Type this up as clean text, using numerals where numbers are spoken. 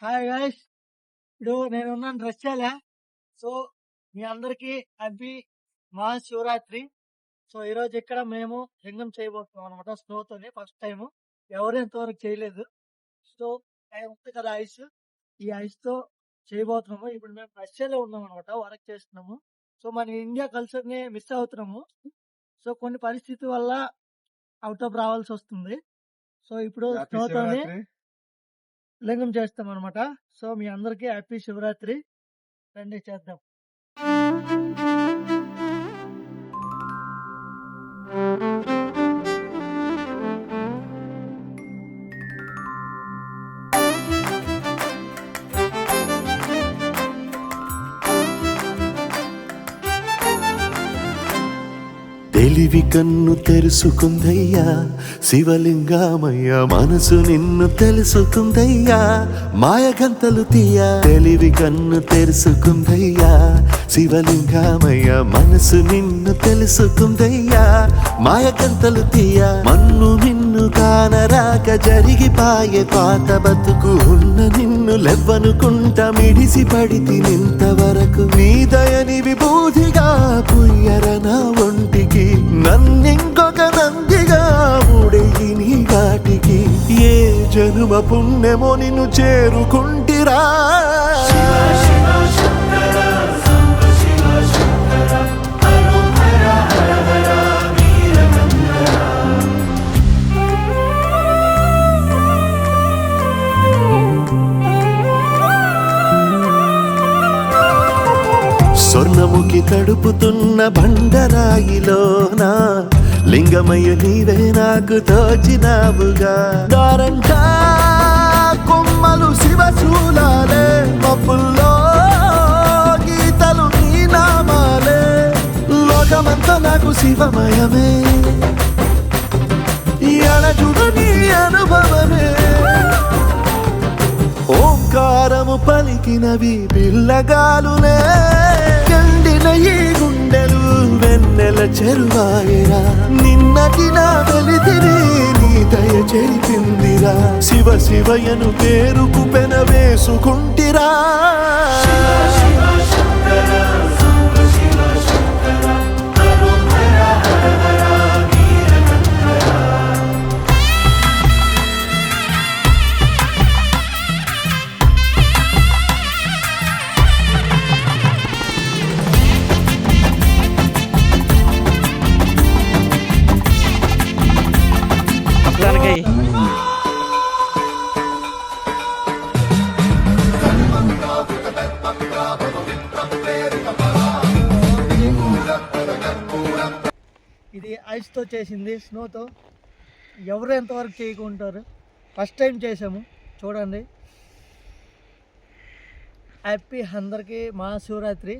Hi guys, ఇప్పుడు నేనున్నాను రష్యాలో. సో మీ అందరికీ హ్యాపీ మహాశివరాత్రి. సో ఈరోజు ఇక్కడ మేము లింగం చేయబోతున్నాం అనమాట. స్నోతోని ఫస్ట్ టైం, ఎవరు ఇంతవరకు చేయలేదు. సో ఉంది కదా ఐస్, ఈ ఐస్ తో చేయబోతున్నాము. ఇప్పుడు మేము రష్యాలో ఉన్నాం అనమాట, వర్క్ చేస్తున్నాము. సో మన ఇండియా కల్చర్ ని మిస్ అవుతున్నాము. సో కొన్ని పరిస్థితి వల్ల అవుట్ ఆఫ్ రావాల్సి వస్తుంది. సో ఇప్పుడు స్నోతోని లింగం చేస్తాం అనమాట. సో మీ అందరికీ హ్యాపీ శివరాత్రి. రండి చేద్దాం. తెలివి కన్ను తెరుసుకుందయ్యా శివలింగమయ్య, మనసు నిన్ను తెలుసుకుందయ్యా మాయగంతలు తీయ. తెలివి కన్ను తెరుసుకుందయ్యా శివలింగమయ్య, మనసు నిన్ను తెలుసుకుందయ్యా మాయగంతలు తీయ. మన్ను నిన్ను కానరాక జరిగిపాయే పాత బతుకు, ఉన్న నిన్ను లెవ్వనుకుంట మిడిసి పడితి నింతవరకు. నీ దయని విభూతిగా పుయ్యరన ఒంటికి, నన్నింకొక నందిగా ఊడెయ్యి నీ ఘాటికి. ఏ జనుమ పుణ్యమో నిన్ను చేరుకుంటిరా. స్వర్ణముఖి తడుపుతున్న బండరాయిలోనా లింగమయ్య నీవే నాకు తోచినావుగా. దారంటా కొమ్మలు శివశూలాలే, మబ్బుల్లో గీతలు నీ నామాలే. లోకమంతా నాకు శివమయమే, ఎడజుడు నీ అనుభవమే. ఓంకారము పలికినవి పిల్లగాలునే, కండిన ఈ గుండెలు వెన్నెల చెరువాయరా. నిన్నటి నా వెలితిని నీ దయ చెరిపిందిరా. శివ శివయను పేరుకు పెన వేసుకుంటిరా. ఇది ఐస్తో చేసింది, స్నోతో. ఎవరు ఎంతవరకు చేయకుంటారు, ఫస్ట్ టైం చేసాము చూడండి. హ్యాపీ అందరికీ మహాశివరాత్రి.